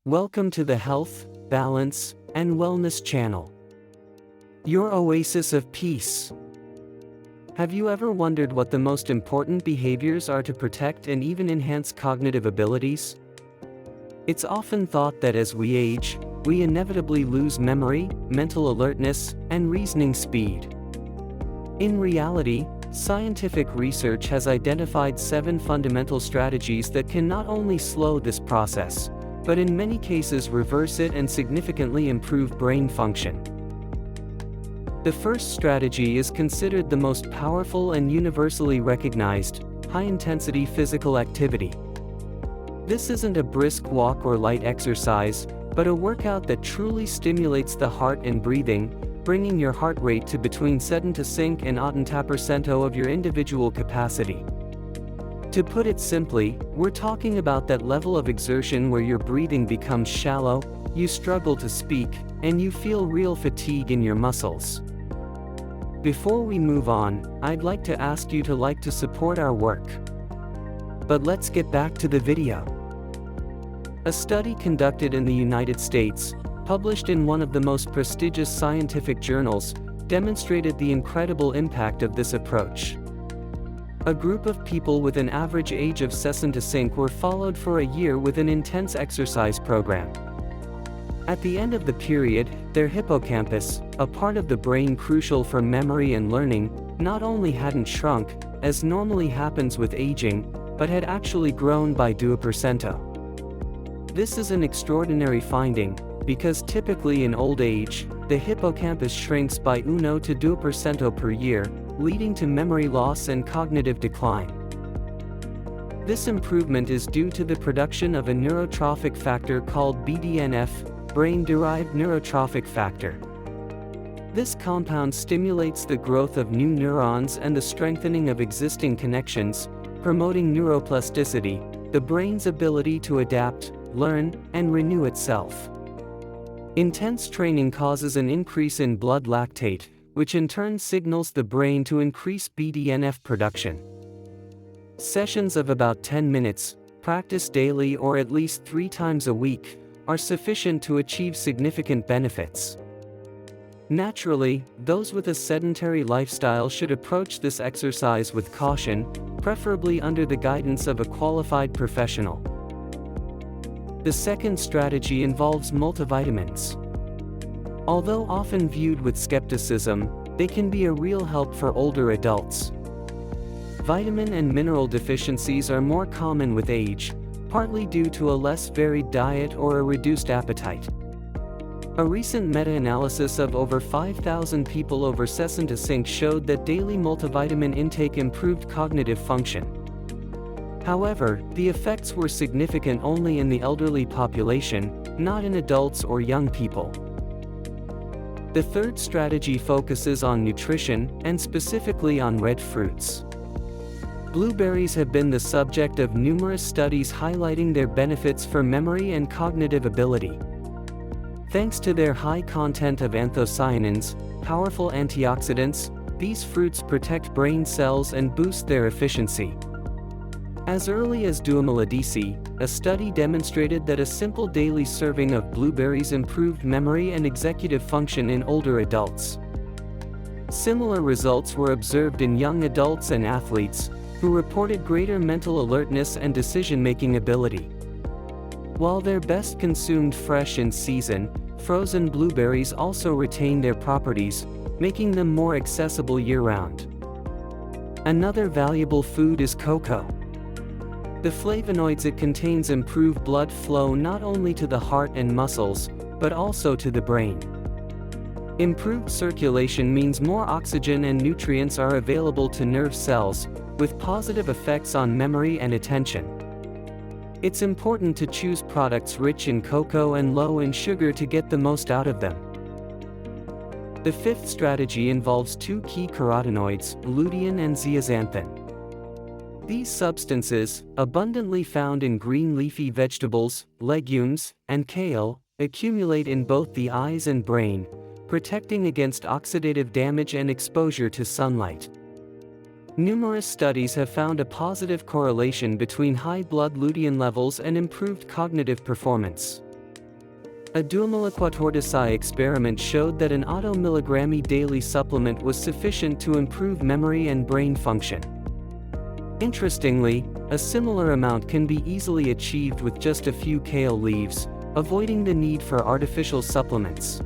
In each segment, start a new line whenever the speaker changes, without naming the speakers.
Welcome to the Health, Balance, and Wellness channel, your oasis of peace. Have you ever wondered what the most important behaviors are to protect and even enhance cognitive abilities? It's often thought that as we age, we inevitably lose memory, mental alertness, and reasoning speed. In reality, scientific research has identified 7 fundamental strategies that can not only slow this process, but in many cases reverse it and significantly improve brain function. The first strategy is considered the most powerful and universally recognized: high-intensity physical activity. This isn't a brisk walk or light exercise, but a workout that truly stimulates the heart and breathing, bringing your heart rate to between 70% and 80% of your individual capacity. To put it simply, we're talking about that level of exertion where your breathing becomes shallow, you struggle to speak, and you feel real fatigue in your muscles. Before we move on, I'd like to ask you to support our work. But let's get back to the video. A study conducted in the United States, published in one of the most prestigious scientific journals, demonstrated the incredible impact of this approach. A group of people with an average age of 65 were followed for a year with an intense exercise program. At the end of the period, their hippocampus, a part of the brain crucial for memory and learning, not only hadn't shrunk, as normally happens with aging, but had actually grown by 2%. This is an extraordinary finding, because typically in old age, the hippocampus shrinks by 1 to 2% per year, leading to memory loss and cognitive decline. This improvement is due to the production of a neurotrophic factor called BDNF, brain-derived neurotrophic factor. This compound stimulates the growth of new neurons and the strengthening of existing connections, promoting neuroplasticity, the brain's ability to adapt, learn, and renew itself. Intense training causes an increase in blood lactate, which in turn signals the brain to increase BDNF production. Sessions of about 10 minutes, practiced daily or at least 3 times a week, are sufficient to achieve significant benefits. Naturally, those with a sedentary lifestyle should approach this exercise with caution, preferably under the guidance of a qualified professional. The second strategy involves multivitamins. Although often viewed with skepticism, they can be a real help for older adults. Vitamin and mineral deficiencies are more common with age, partly due to a less varied diet or a reduced appetite. A recent meta-analysis of over 5,000 people over 65 showed that daily multivitamin intake improved cognitive function. However, the effects were significant only in the elderly population, not in adults or young people. The third strategy focuses on nutrition, and specifically on red fruits. Blueberries have been the subject of numerous studies highlighting their benefits for memory and cognitive ability. Thanks to their high content of anthocyanins, powerful antioxidants, these fruits protect brain cells and boost their efficiency. As early as 2010, a study demonstrated that a simple daily serving of blueberries improved memory and executive function in older adults. Similar results were observed in young adults and athletes, who reported greater mental alertness and decision-making ability. While they're best consumed fresh in season, frozen blueberries also retain their properties, making them more accessible year-round. Another valuable food is cocoa. The flavonoids it contains improve blood flow not only to the heart and muscles, but also to the brain. Improved circulation means more oxygen and nutrients are available to nerve cells, with positive effects on memory and attention. It's important to choose products rich in cocoa and low in sugar to get the most out of them. The fifth strategy involves 2 key carotenoids, lutein and zeaxanthin. These substances, abundantly found in green leafy vegetables, legumes, and kale, accumulate in both the eyes and brain, protecting against oxidative damage and exposure to sunlight. Numerous studies have found a positive correlation between high blood lutein levels and improved cognitive performance. A duomoliquatorticide experiment showed that an auto-milligrammy daily supplement was sufficient to improve memory and brain function. Interestingly, a similar amount can be easily achieved with just a few kale leaves, avoiding the need for artificial supplements.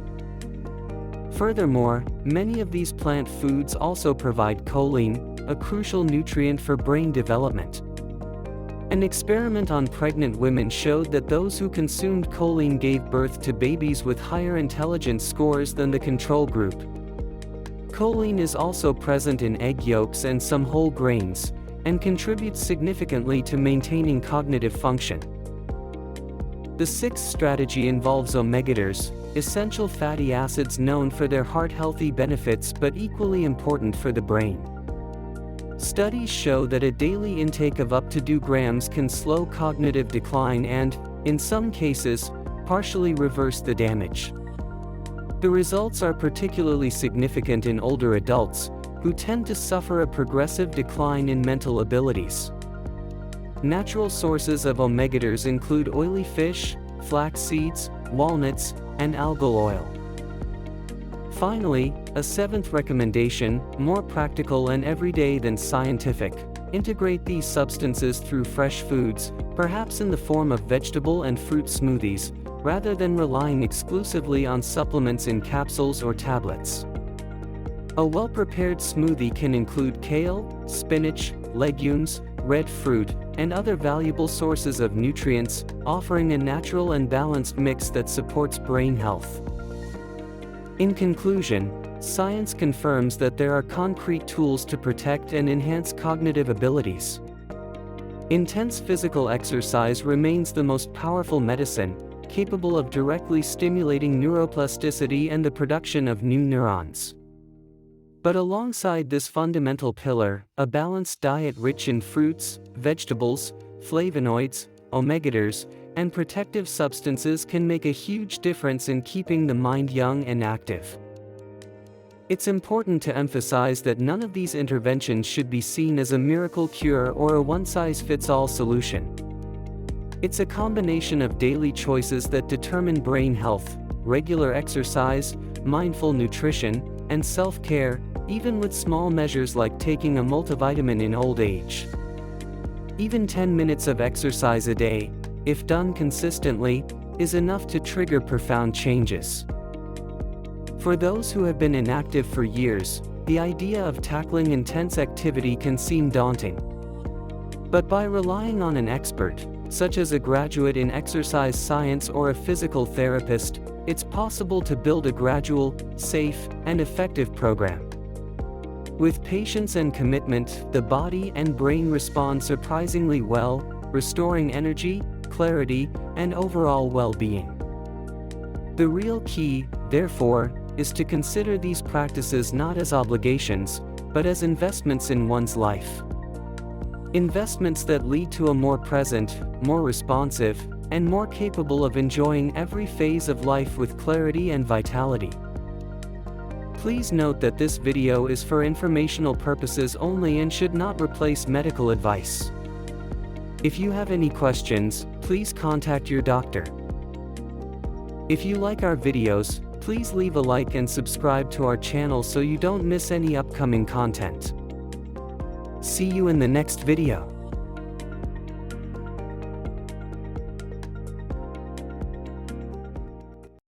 Furthermore, many of these plant foods also provide choline, a crucial nutrient for brain development. An experiment on pregnant women showed that those who consumed choline gave birth to babies with higher intelligence scores than the control group. Choline is also present in egg yolks and some whole grains, and contributes significantly to maintaining cognitive function. The sixth strategy involves omegators, essential fatty acids known for their heart-healthy benefits but equally important for the brain. Studies show that a daily intake of up to 2 grams can slow cognitive decline and, in some cases, partially reverse the damage. The results are particularly significant in older adults, who tend to suffer a progressive decline in mental abilities. Natural sources of omegators include oily fish, flax seeds, walnuts, and algal oil. Finally, a seventh recommendation, more practical and everyday than scientific: integrate these substances through fresh foods, perhaps in the form of vegetable and fruit smoothies, rather than relying exclusively on supplements in capsules or tablets. A well-prepared smoothie can include kale, spinach, legumes, red fruit, and other valuable sources of nutrients, offering a natural and balanced mix that supports brain health. In conclusion, science confirms that there are concrete tools to protect and enhance cognitive abilities. Intense physical exercise remains the most powerful medicine, capable of directly stimulating neuroplasticity and the production of new neurons. But alongside this fundamental pillar, a balanced diet rich in fruits, vegetables, flavonoids, omegators, and protective substances can make a huge difference in keeping the mind young and active. It's important to emphasize that none of these interventions should be seen as a miracle cure or a one-size-fits-all solution. It's a combination of daily choices that determine brain health, regular exercise, mindful nutrition, and self-care, even with small measures like taking a multivitamin in old age. Even 10 minutes of exercise a day, if done consistently, is enough to trigger profound changes. For those who have been inactive for years, the idea of tackling intense activity can seem daunting. But by relying on an expert, such as a graduate in exercise science or a physical therapist, it's possible to build a gradual, safe, and effective program. With patience and commitment, the body and brain respond surprisingly well, restoring energy, clarity, and overall well-being. The real key, therefore, is to consider these practices not as obligations, but as investments in one's life. Investments that lead to a more present, more responsive, and more capable of enjoying every phase of life with clarity and vitality. Please note that this video is for informational purposes only and should not replace medical advice. If you have any questions, please contact your doctor. If you like our videos, please leave a like and subscribe to our channel so you don't miss any upcoming content. See you in the next video.